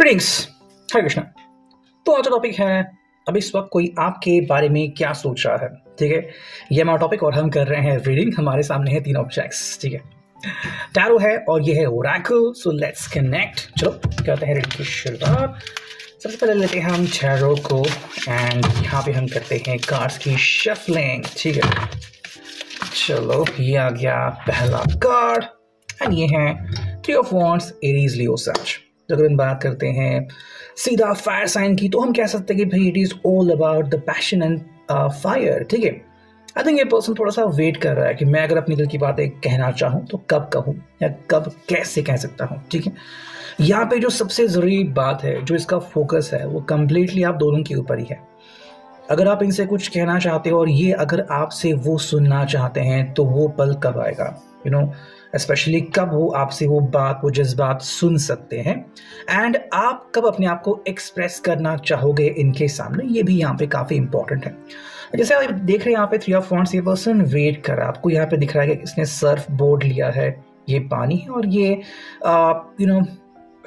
Greetings, हरे कृष्णा। तो आज का टॉपिक है अब इस वक्त कोई आपके बारे में क्या सोच रहा है। ठीक है, ये हमारा टॉपिक और हम कर रहे हैं रीडिंग। हमारे सामने है 3 ऑब्जेक्ट्स। ठीक है, टैरो है और ये है ओरेकल। So let's connect. चलो करते हैं रीडिंग की शुरुआत। सबसे पहले लेते हैं हम टैरो को एंड यहाँ पे हम करते हैं कार्ड्स की शफलिंग। ठीक है, चलो ये आ गया पहला कार्ड एंड ये है 3 ऑफ वांड्स, एरीज, लियो, सच। अगर हम बात करते हैं सीधा फायर साइन की तो हम कह सकते हैं कि भाई it is all about the passion and fire. ठीक है, आई थिंक ये पर्सन थोड़ा सा वेट कर रहा है कि मैं अगर अपनी दिल की बातें कहना चाहूँ तो कब कहूँ या कब कैसे कह सकता हूँ। ठीक है, यहाँ पे जो सबसे ज़रूरी बात है, जो इसका फोकस है, वो कम्प्लीटली आप दोनों के ऊपर ही है। अगर आप इनसे कुछ कहना चाहते हो और ये अगर आपसे वो सुनना चाहते हैं तो वो पल कब आएगा, यू नो, स्पेशली कब वो आपसे वो बात, वो जज्बात सुन सकते हैं एंड आप कब अपने आप को एक्सप्रेस करना चाहोगे इनके सामने, ये भी यहाँ पे काफ़ी इंपॉर्टेंट है। जैसे आप देख रहे हैं यहाँ पे 3 ऑफ वांड्स, ये पर्सन वेट कर रहा है। आपको यहाँ पे दिख रहा है कि इसने सर्फ बोर्ड लिया है, ये पानी है और ये यू नो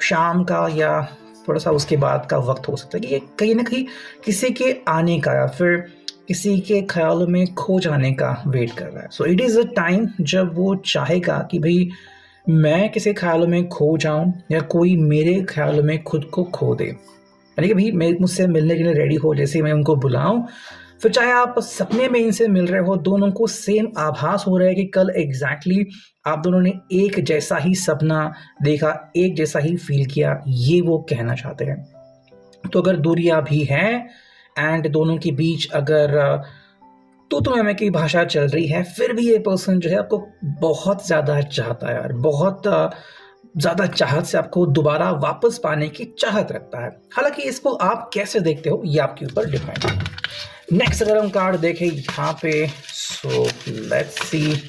शाम का या थोड़ा सा उसके बाद का वक्त हो सकता है कि ये कहीं ना कहीं किसी के आने का या फिर किसी के ख्यालों में खो जाने का वेट कर रहा है। So it is a time जब वो चाहेगा कि भाई मैं किसी ख्यालों में खो जाऊं या कोई मेरे ख्यालों में खुद को खो दे, यानी कि भाई मैं मुझसे मिलने के लिए रेडी हो, जैसे मैं उनको बुलाऊं, फिर चाहे आप सपने में इनसे मिल रहे हो, दोनों को सेम आभास हो रहा है कि कल एग्जैक्टली आप दोनों ने एक जैसा ही सपना देखा, एक जैसा ही फील किया, ये वो कहना चाहते हैं। तो अगर दूरियां भी हैं एंड दोनों के बीच अगर तो मैं की भाषा चल रही है, फिर भी ये पर्सन जो है आपको बहुत ज़्यादा चाहता है यार, बहुत ज़्यादा चाहत से आपको दोबारा वापस पाने की चाहत रखता है। हालांकि इसको आप कैसे देखते हो ये आपके ऊपर डिपेंड है। नेक्स्ट अगर हम कार्ड देखें यहाँ पे, सो लेट्स सी,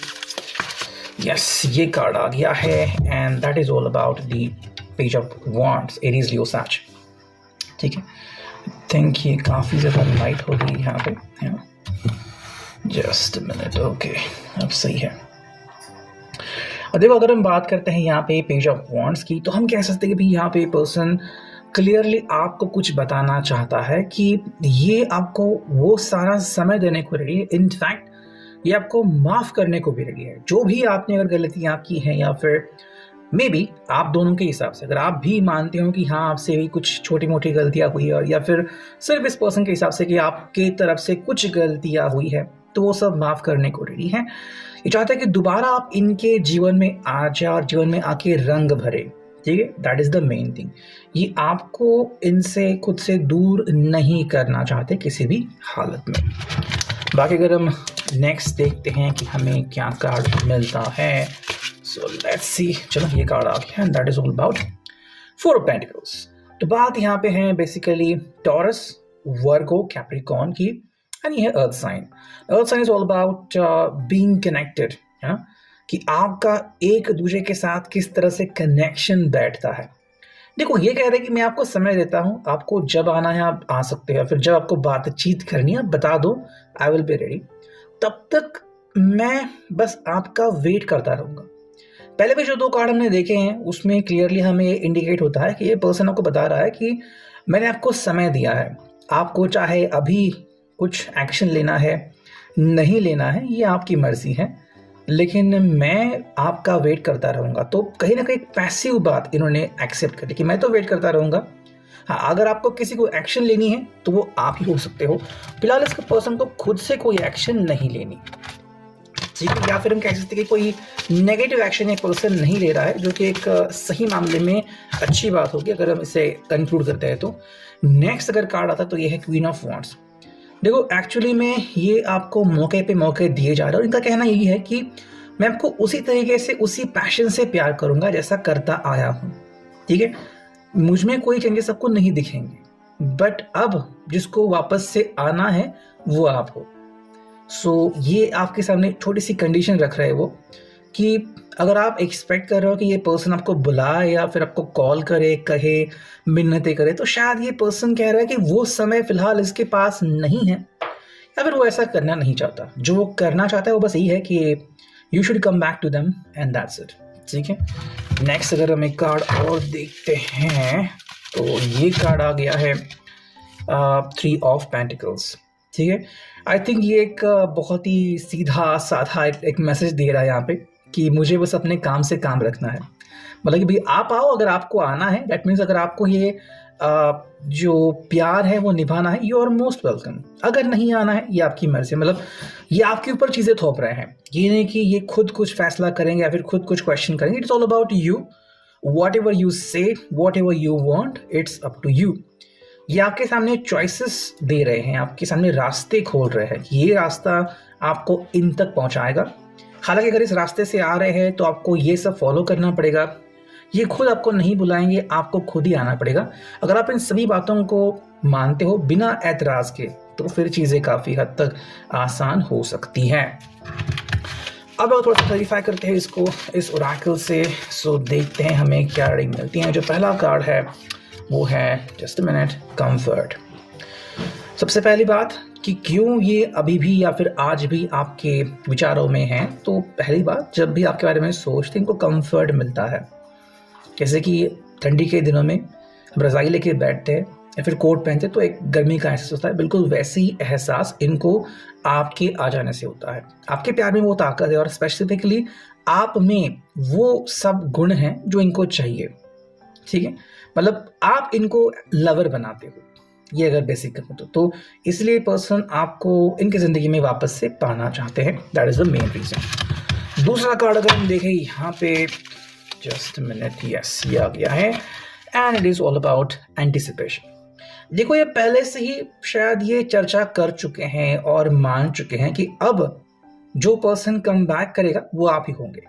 यस ये कार्ड आ गया है and that is all about the page of wands, Aries, Leo, such. ठीक है, थिंक ये काफ़ी ज़्यादा लाइट हो गई यहाँ पे, जस्ट मिनट। ओके, अब सही है। और देखो अगर हम बात करते हैं यहाँ पे पेज ऑफ वांड्स की तो हम कह सकते हैं कि भाई यहाँ पे पर्सन क्लियरली आपको कुछ बताना चाहता है कि ये आपको वो सारा समय देने को रेडी है, इनफैक्ट ये आपको माफ़ करने को भी रेडी है। जो भी आपने अगर गलतियाँ की हैं या फिर मे बी आप दोनों के हिसाब से अगर आप भी मानते हो कि हाँ आपसे भी कुछ छोटी मोटी गलतियाँ हुई है या फिर सिर्फ इस पर्सन के हिसाब से कि आपके तरफ से कुछ गलतियाँ हुई है, तो वो सब माफ़ करने को रेडी है। ये चाहता है कि दोबारा आप इनके जीवन में आ जाए और जीवन में आके रंग भरे। ठीक है, that is the main thing. ये आपको इनसे खुद से दूर नहीं करना चाहते किसी भी हालत में। बाकी अगर हम नेक्स्ट देखते हैं कि हमें क्या कार्ड मिलता है, सो लेट्स सी। चलो ये कार्ड आ गया and that is all about 4 of pentacles. तो बात यहाँ पे है बेसिकली टॉरस, वर्गो, कैप्रिकॉर्न की एंड ये है earth sign. Earth sign is all about being connected, है ना, कि आपका एक दूसरे के साथ किस तरह से कनेक्शन बैठता है। देखो ये कह रहे हैं कि मैं आपको समय देता हूँ, आपको जब आना है आप आ सकते हैं, फिर जब आपको बातचीत करनी है बता दो, आई विल बी रेडी। तब तक मैं बस आपका वेट करता रहूँगा। पहले भी जो 2 कार्ड हमने देखे हैं उसमें क्लियरली हमें ये इंडिकेट होता है कि ये पर्सन आपको बता रहा है कि मैंने आपको समय दिया है, आपको चाहे अभी कुछ एक्शन लेना है नहीं लेना है ये आपकी मर्जी है, लेकिन मैं आपका वेट करता रहूँगा। तो कहीं ना कहीं पैसिव बात इन्होंने एक्सेप्ट कर ली कि मैं तो वेट करता रहूँगा। हाँ, अगर आपको किसी को एक्शन लेनी है तो वो आप ही हो सकते हो। फिलहाल इसके पर्सन को खुद से कोई एक्शन नहीं लेनी, ठीक है, या फिर हम कह सकते हैं कि कोई नेगेटिव एक्शन एक पर्सन नहीं ले रहा है, जो कि एक सही मामले में अच्छी बात होगी अगर हम इसे कंक्लूड करते हैं। तो नेक्स्ट अगर कार्ड आता है तो ये है क्वीन ऑफ वांड्स। देखो एक्चुअली में ये आपको मौके पे मौके दिए जा रहे हैं और इनका कहना यही है कि मैं आपको उसी तरीके से, उसी पैशन से प्यार करूंगा जैसा करता आया हूँ। ठीक है, मुझ में कोई चेंजेस आपको नहीं दिखेंगे, बट अब जिसको वापस से आना है वो आप हो। सो ये आपके सामने छोटी सी कंडीशन रख रहे हैं वो, कि अगर आप एक्सपेक्ट कर रहे हो कि ये पर्सन आपको बुलाए या फिर आपको कॉल करे, कहे, मिन्नतें करे, तो शायद ये पर्सन कह रहा है कि वो समय फिलहाल इसके पास नहीं है या फिर वो ऐसा करना नहीं चाहता। जो वो करना चाहता है वो बस यही है कि you should come back to them and that's it. ठीक है, नेक्स्ट अगर हम एक कार्ड और देखते हैं, तो ये कार्ड आ गया है 3 ऑफ पेंटिकल्स। ठीक है, आई थिंक ये एक बहुत ही सीधा साधा एक मैसेज दे रहा है यहाँ पे कि मुझे बस अपने काम से काम रखना है। मतलब कि भाई आप आओ, अगर आपको आना है, दैट मीन्स अगर आपको ये जो प्यार है वो निभाना है, यू आर मोस्ट वेलकम। अगर नहीं आना है, ये आपकी मर्जी। मतलब ये आपके ऊपर चीज़ें थोप रहे हैं, ये नहीं कि ये खुद कुछ फैसला करेंगे या फिर खुद कुछ क्वेश्चन करेंगे। It's all about you, whatever you say, whatever you want, it's up to you. ये आपके सामने चॉइसेस दे रहे हैं, आपके सामने रास्ते खोल रहे हैं, ये रास्ता आपको इन तक पहुंचाएगा। हालांकि अगर इस रास्ते से आ रहे हैं तो आपको ये सब फॉलो करना पड़ेगा, ये खुद आपको नहीं बुलाएंगे, आपको खुद ही आना पड़ेगा। अगर आप इन सभी बातों को मानते हो बिना ऐतराज के, तो फिर चीज़ें काफ़ी हद तक आसान हो सकती हैं। अब थोड़ा सा क्लैरिफाई करते हैं इसको इस ओरेकल से। सो देखते हैं हमें क्या रीडिंग मिलती है। जो पहला कार्ड है वो है, जस्ट अ मिनट, कंफर्ट। सबसे पहली बात कि क्यों ये अभी भी या फिर आज भी आपके विचारों में है, तो पहली बात, जब भी आपके बारे में सोचते हैं इनको कंफर्ट मिलता है। जैसे कि ठंडी के दिनों में हम रज़ाई लेके बैठते हैं या फिर कोट पहनते तो एक गर्मी का एहसास होता है, बिल्कुल वैसे ही एहसास इनको आपके आ जाने से होता है। आपके प्यार में वो ताकत है और स्पेसिफिकली आप में वो सब गुण हैं जो इनको चाहिए। ठीक है, मतलब आप इनको लवर बनाते हो, ये अगर बेसिक करूँ तो इसलिए पर्सन आपको इनकी ज़िंदगी में वापस से पाना चाहते हैं। That is the main reason. दूसरा कार्ड अगर हम देखें यहाँ पे, जस्ट मिनट, यस, ये आ गया है, and it is all about anticipation. देखो, ये पहले से ही शायद ये चर्चा कर चुके हैं और मान चुके हैं कि अब जो पर्सन कम बैक करेगा वो आप ही होंगे।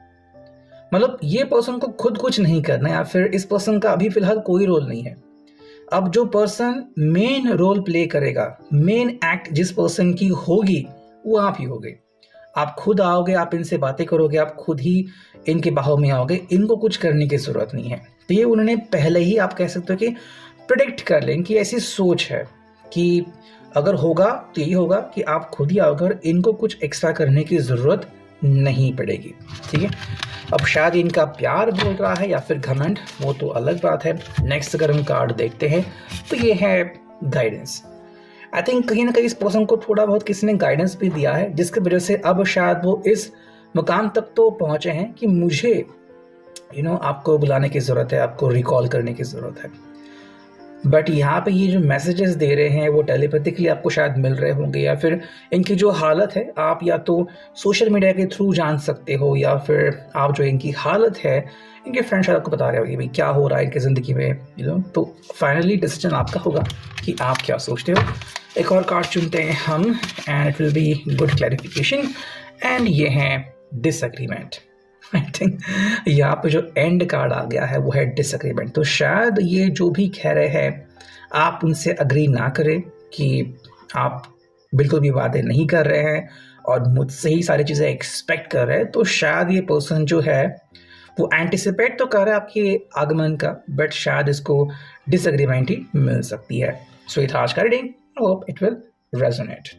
मतलब ये पर्सन को खुद कुछ नहीं करना है या फिर इस पर्सन का अभी फिलहाल कोई रोल नहीं है। अब जो पर्सन मेन रोल प्ले करेगा, मेन एक्ट जिस पर्सन की होगी वो आप ही होगे। आप खुद आओगे, आप इनसे बातें करोगे, आप खुद ही इनके बाहों में आओगे, इनको कुछ करने की ज़रूरत नहीं है। तो ये उन्होंने पहले ही, आप कह सकते हो कि प्रेडिक्ट कर लें कि ऐसी सोच है कि अगर होगा तो यही होगा कि आप खुद ही आओगे और इनको कुछ एक्स्ट्रा करने की ज़रूरत नहीं पड़ेगी। ठीक है, अब शायद इनका प्यार बोल रहा है या फिर घमंड, वो तो अलग बात है। नेक्स्ट अगर हम कार्ड देखते हैं तो ये है गाइडेंस। आई थिंक कहीं ना कहीं इस पर्सन को थोड़ा बहुत किसी ने गाइडेंस भी दिया है, जिसकी वजह से अब शायद वो इस मुकाम तक तो पहुंचे हैं कि मुझे आपको बुलाने की ज़रूरत है, आपको रिकॉल करने की ज़रूरत है। बट यहाँ पे ये जो मैसेजेस दे रहे हैं वो टेलीपैथिकली आपको शायद मिल रहे होंगे, या फिर इनकी जो हालत है आप या तो सोशल मीडिया के थ्रू जान सकते हो, या फिर आप जो इनकी हालत है, इनके फ्रेंड शायद आपको बता रहे होंगे भाई क्या हो रहा है इनकी ज़िंदगी में। तो फाइनली डिसीजन आपका होगा कि आप क्या सोचते हो। एक और कार्ड चुनते हैं हम, and it will be good clarification, and ये है डिसएग्रीमेंट। आई थिंक यहाँ पे जो एंड कार्ड आ गया है वो है डिसएग्रीमेंट। तो शायद ये जो भी कह रहे हैं आप उनसे अग्री ना करें, कि आप बिल्कुल भी वादे नहीं कर रहे हैं और मुझसे ही सारी चीज़ें एक्सपेक्ट कर रहे हैं। तो शायद ये पर्सन जो है वो एंटिसिपेट तो कर रहा है आपके आगमन का, बट शायद इसको डिसएग्रीमेंट ही मिल सकती है। सो ये था आज का reading. I hope it will resonate.